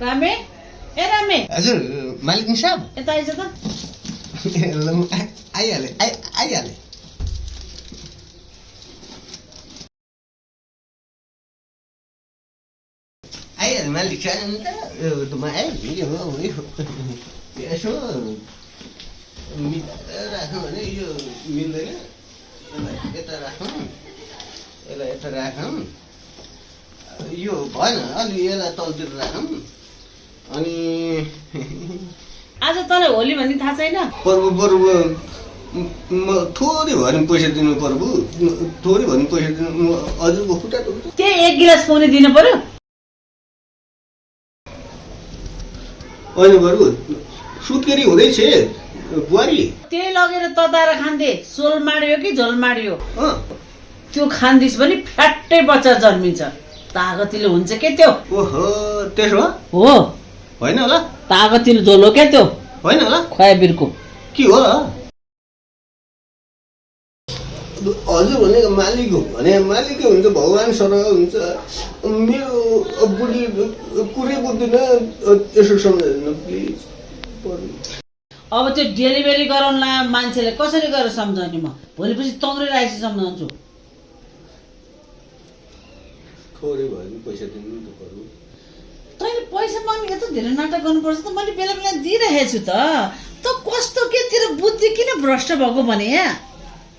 रामे ए रामे हजुर मालिक साहब यता आइज त आइहाले आइहाले आइहाले मालिक साहब म आइहाल्यो यसो राख्नु भने यो मिल्दैन यता राखौँ यसलाई यता राखौँ यो भएन अलि यसलाई तलतिर राखौँ अनि आज तँलाई होली भन्ने थाहा छैन पर्व म थोरै भयो भने पैसा दिनु पर्व थोरै भयो भने पैसा दिनु म हजुरको खुट्टा त्यही 1 गिलास पानी दिनु पर्यो होइन बरु सुत्केरी हुँदैछ बुहारी त्यही लगेर तताएर खान्थे सोल माड्यो कि झोल माड्यो त्यो खान्दिस भने फ्याट्टै बच्चा जन्मिन्छ तागतिलो हुन्छ के त्यो ओहो त्यसो हो होइन होला तागतिलो झोल हो क्या त्यो होइन होला खुवाबिरको के हो हजुर भनेको मालिक हो भने मालिकै हुन्छ भगवान् सरह हुन्छ मेरो बुढी कुरै बुझ्दैन यसो सम्झाइदिनु प्लिज अब त्यो डेलिभरी गराउन मान्छेले कसरी गरेर सम्झाउने म भोलिपछि तङ्ग्रेर आएपछि सम्झाउँछु थोरै भयो भने पैसा दिनु त पर्यो तैँले पैसा माग्ने यत्रो धेरै नाटक गर्नुपर्छ त मैले बेला बेला दिइरहेको छु त कस्तो के तेरो बुद्धि किन भ्रष्ट भएको भने यहाँ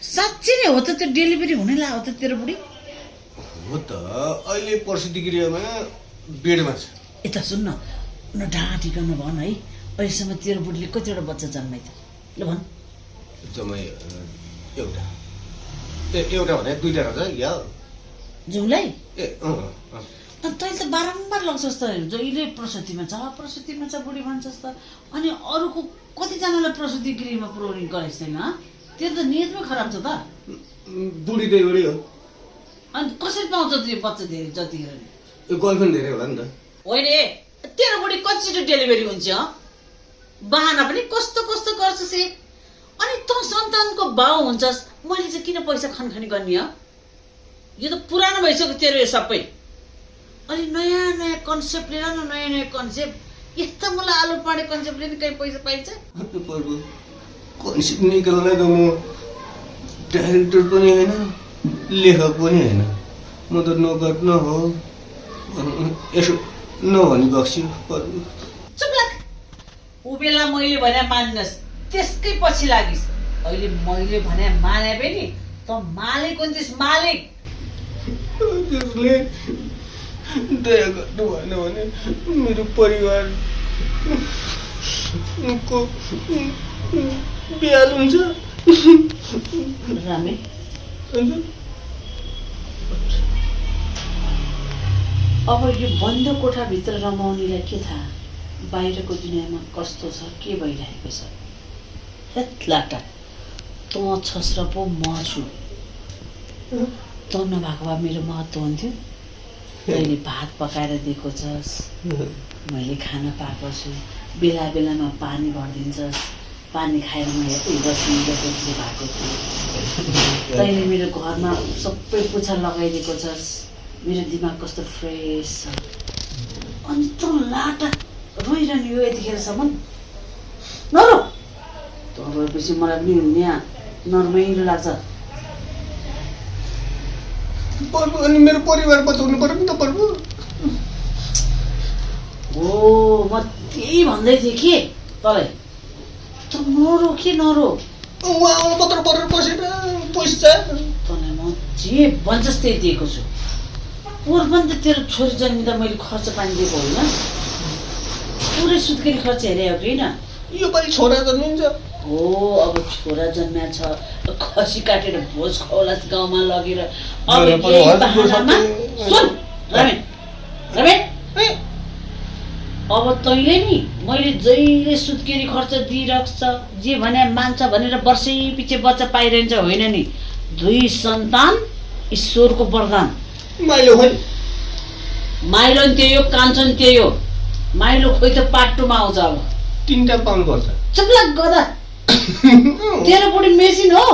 साँच्ची नै हो त त्यो डेलिभरी हुनै लाग्यो त तेरो बुढी हो त अहिले प्रसुति गृहमा बेडमा छ यता सुन्न न ढाँटिकन भन है अहिलेसम्म तेरो बुढीले कतिवटा बच्चा जन्माइ त ल भन जम्मै एउटा एउटा भने 2टा रहेछ या जुङलाई ए तैँले त बारम्बार लग्छस् त जहिले प्रसुतिमा छ बुढी भन्छस् त अनि अरूको कतिजनालाई प्रसुति गृहमा प्रोग्राम गराइस् छैन तेरो त नियतमै खराब छ त बुढी त एउटै हो अनि कसरी पाउँछ त्यो बच्चा धेरै जतिखेर यो गर्लफ्रेन्ड धेरै होला नि त होइन तेरो बुढी कतिचोटि डेलिभरी हुन्छ बाहना पनि कस्तो कस्तो गर्छस् अनि तँ सन्तानको बाउ हुन्छस् मैले चाहिँ किन पैसा खनखनी गर्ने हो यो त पुरानो भइसक्यो तेरो यो सबै अनि नयाँ नयाँ कन्सेप्ट लिएर न नयाँ नयाँ कन्सेप्ट यस्तो मलाई आलु पाडे कन्सेप्ट लिने कहीँ पैसा पाइन्छ कन्सेप्ट निकाल्न त म डाइरेक्टर पनि होइन लेखक पनि होइन म त नगर न हो यसो नभनी बक्छु चुप ऊ बेला मैले भने मान्नुहोस् त्यसकै पछि लागिस् अहिले मैले भने माने पनि त मालिक हुन्थिस् मालिक त्यसले दया गर्नु भएन भने मेरो परिवारको बिहाल हुन्छ रामे अब यो बन्द कोठाभित्र रमाउनेलाई के थाहा बाहिरको दुनियाँमा कस्तो छ के भइरहेको छ हेत्लाटा तँ छस् र पो म छु तँ नभएको भए मेरो महत्त्व हुन्थ्यो तैँले भात पकाएर दिएको छस् मैले खाना पाएको छु बेला बेलामा पानी भरिदिन्छस् पानी खाएर मैले बस्ने भएको थिएँ तैँले मेरो घरमा सबै पुछा लगाइदिएको छस् मेरो दिमाग कस्तो फ्रेस छ अनि तँ लाटा रोइरहने हो यतिखेरसम्म नरो तँ रोएपछि मलाई पनि यहाँ नरमाइलो लाग्छ अनि मेरो परिवार बचाउनु पर्यो नि त पर्व ओ म त्यही भन्दै थिएँ कि तँलाई त नरो के नरो उहाँ आउनु पत्र परेर बसेर पैसा तँलाई म जे भन्छस् त्यही दिएको छु पोहोर पनि त तेरो छोरी जन्मिँदा मैले खर्च पानी दिएको होइन पुरै सुत्केरी खर्च हेरे हो कि होइन यो पालि छोरा जन्मिन्छ हो अब छोरा जन्मिया छ खसी काटेर भोज खुवाउला गाउँमा लगेर अब यही बहानामा सुन रमेन रमेन अब तैँले नि मैले जहिले सुत्केरी खर्च दिइरहेको छ जे भने मान्छ भनेर वर्षै पछि बच्चा पाइरहन्छ होइन नि 2 सन्तान ईश्वरको वरदान माइलो खोइ माइलो नि त्यही हो कान्छन् त्यही हो माइलो खोइ त पाटोमा आउँछ अब 3टा पाउनु पर्छ चुप्लाक गदा तेरो बुढी मेसिन हो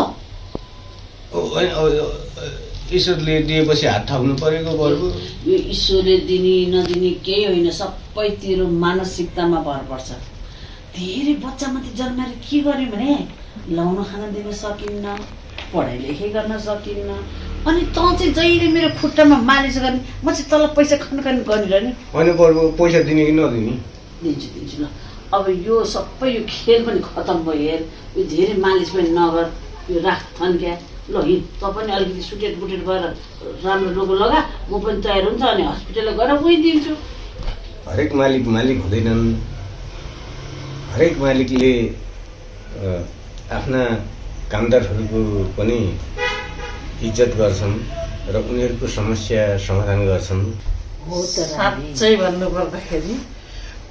ईश्वरले दिएपछि हात थाप्नु परेको पर्यो। यो ईश्वरले दिने नदिने केही होइन, सबै तेरो मानसिकतामा भर पर्छ। धेरै बच्चा मात्रै जन्माएर के गर्यो भने लाउन खान दिन सकिन्न, पढाइ लेखाइ गर्न सकिन्न, अनि तँ चाहिँ जहिले मेरो खुट्टामा मालिस गर्ने, म चाहिँ तँलाई पैसा खनखान गरिरहने। होइन पर्यो, पैसा दिने कि नदिने? दिन्छु ल। अब यो सबै यो खेल पनि खतम भयो हेर, यो धेरै मालिस पनि नगर, यो राख थन्क्या। ल हिँड, तँ पनि अलिकति सुटेट बुटेट भएर राम्रो लुगा लगा, म पनि तयार हुन्छ अनि हस्पिटल गएर गइदिन्छु। हरेक मालिक हुँदैनन्। हरेक मालिकले आफ्ना कामदारहरूको पनि इज्जत गर्छन् र उनीहरूको समस्या समाधान गर्छन्। हो त साँच्चै भन्नुपर्दाखेरि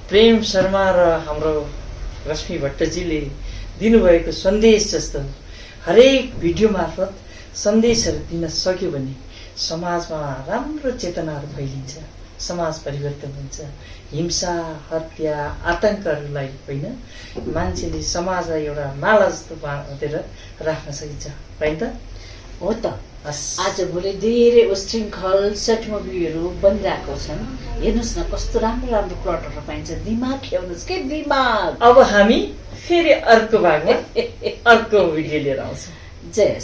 प्रेम शर्मा र हाम्रो रश्मि भट्टजीले दिनुभएको सन्देश जस्तो हरेक भिडियो मार्फत सन्देशहरू दिन सक्यो भने समाजमा राम्रो चेतनाहरू फैलिन्छ, समाज परिवर्तन हुन्छ। हिंसा, हत्या, आतङ्कहरूलाई होइन, मान्छेले समाजलाई एउटा माला जस्तो बाँधेर राख्न सकिन्छ, होइन त? हो त। आजभोलि धेरै उशृङ्खल सेट मुभीहरू बनिरहेको छन्। हेर्नुहोस् न कस्तो राम्रो राम्रो प्लटहरू पाइन्छ। दिमाग खेल्नुहोस् के दिमाग। अब हामी फेरि अर्को भागमा अर्को भिडियो लिएर आउँछौँ। जय